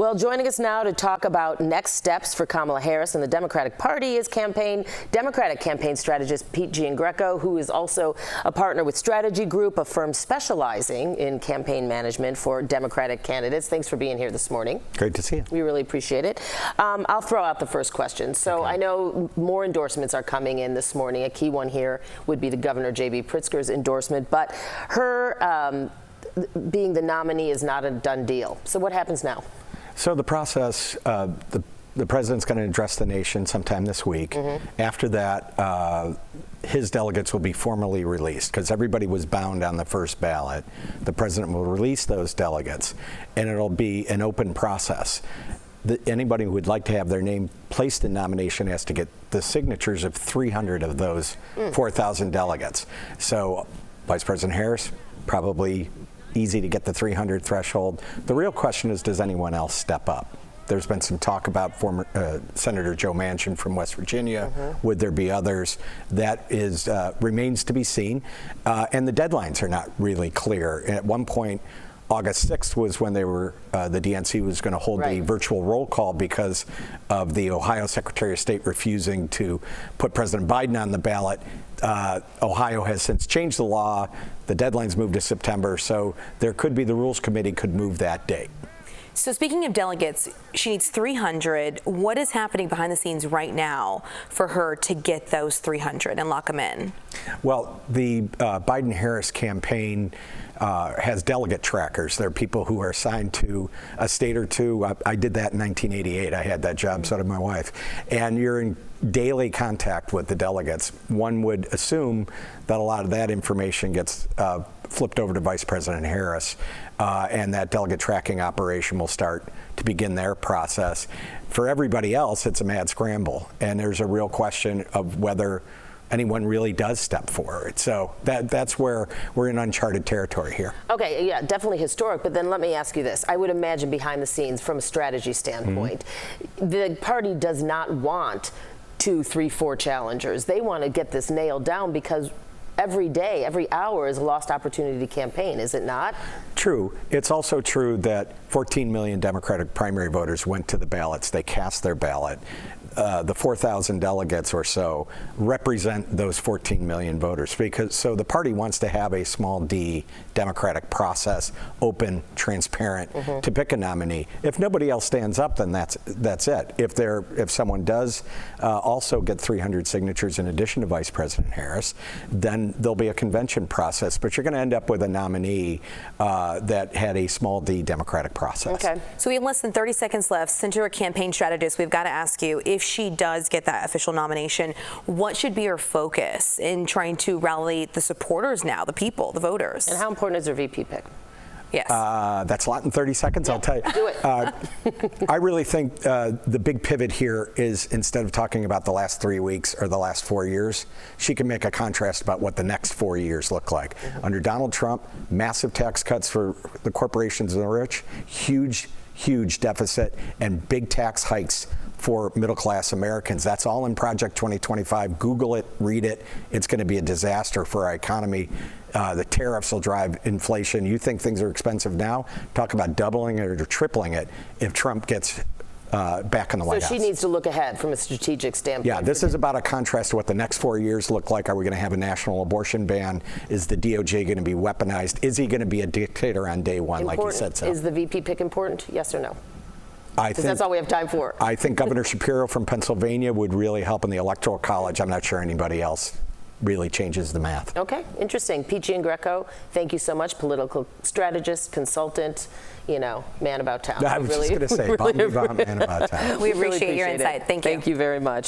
Well, joining us now to talk about next steps for Kamala Harris and the Democratic Party is Democratic campaign strategist Pete Giangreco, who is also a partner with Strategy Group, a firm specializing in campaign management for Democratic candidates. Thanks for being here this morning. Great to see you. We really appreciate it. I'll throw out the first question. So I know more endorsements are coming in this morning. A key one here would be the Governor J.B. Pritzker's endorsement, but her being the nominee is not a done deal. So what happens now? So the process, the president's going to address the nation sometime this week. After that, his delegates will be formally released because everybody was bound on the first ballot. The president will release those delegates, and it'll be an open process. Anybody who would like to have their name placed in nomination has to get the signatures of 300 of those 4,000 delegates. So Vice President Harris, probably easy to get the 300 threshold. The real question is, does anyone else step up? There's been some talk about former Senator Joe Manchin from West Virginia. Would there be others? That is remains to be seen. And the deadlines are not really clear. At one point, August 6th was when they were, the DNC was going to hold the virtual roll call because of the Ohio Secretary of State refusing to put President Biden on the ballot. Ohio has since changed the law. The deadline's moved to September, so there could be the Rules Committee could move that date. So speaking of delegates, she needs 300. What is happening behind the scenes right now for her to get those 300 and lock them in? Well, the Biden-Harris campaign has delegate trackers. They're people who are assigned to a state or two. I did that in 1988. I had that job, so did my wife. And you're in daily contact with the delegates. One would assume that a lot of that information gets flipped over to Vice President Harris, and that delegate tracking operation will start to begin their process. For everybody else, it's a mad scramble, and there's a real question of whether anyone really does step forward. So that's where we're in uncharted territory here. Okay, yeah, definitely historic, but then let me ask you this. I would imagine behind the scenes, from a strategy standpoint, the party does not want 2, 3, 4 challengers. They want to get this nailed down because every day, every hour is a lost opportunity to campaign, is it not? True. It's also true that 14 million Democratic primary voters went to the ballots. They cast their ballot. The 4,000 delegates or so represent those 14 million voters. So the party wants to have a small d democratic process, open, transparent, to pick a nominee. If nobody else stands up, then that's it. If someone does also get 300 signatures in addition to Vice President Harris, then there'll be a convention process. But you're going to end up with a nominee that had a small d democratic process. Okay. So we have less than 30 seconds left. Since you're a campaign strategist, we've got to ask you, if she does get that official nomination, what should be her focus in trying to rally the supporters now, the people, the voters? And how important is her VP pick? Yes. That's a lot in 30 seconds, I'll tell you. Do it. I really think the big pivot here is, instead of talking about the last 3 weeks or the last 4 years, she can make a contrast about what the next 4 years look like. Under Donald Trump, massive tax cuts for the corporations and the rich, huge deficit, and big tax hikes for middle-class Americans. That's all in Project 2025. Google it, read it. It's going to be a disaster for our economy. The tariffs will drive inflation. You think things are expensive now? Talk about doubling it or tripling it if Trump gets back in the White House. So she needs to look ahead from a strategic standpoint. Yeah, this is about a contrast to what the next 4 years look like. Are we going to have a national abortion ban? Is the DOJ going to be weaponized? Is he going to be a dictator on day one, like he said so? Is the VP pick important? Yes or no? Because that's all we have time for. I think Governor Shapiro from Pennsylvania would really help in the Electoral College. I'm not sure anybody else really changes the math. Okay, interesting. Pete Giangreco, thank you so much. Political strategist, consultant, man about town. I was just going to say, man about town. We appreciate your insight. Thank you. Thank you very much.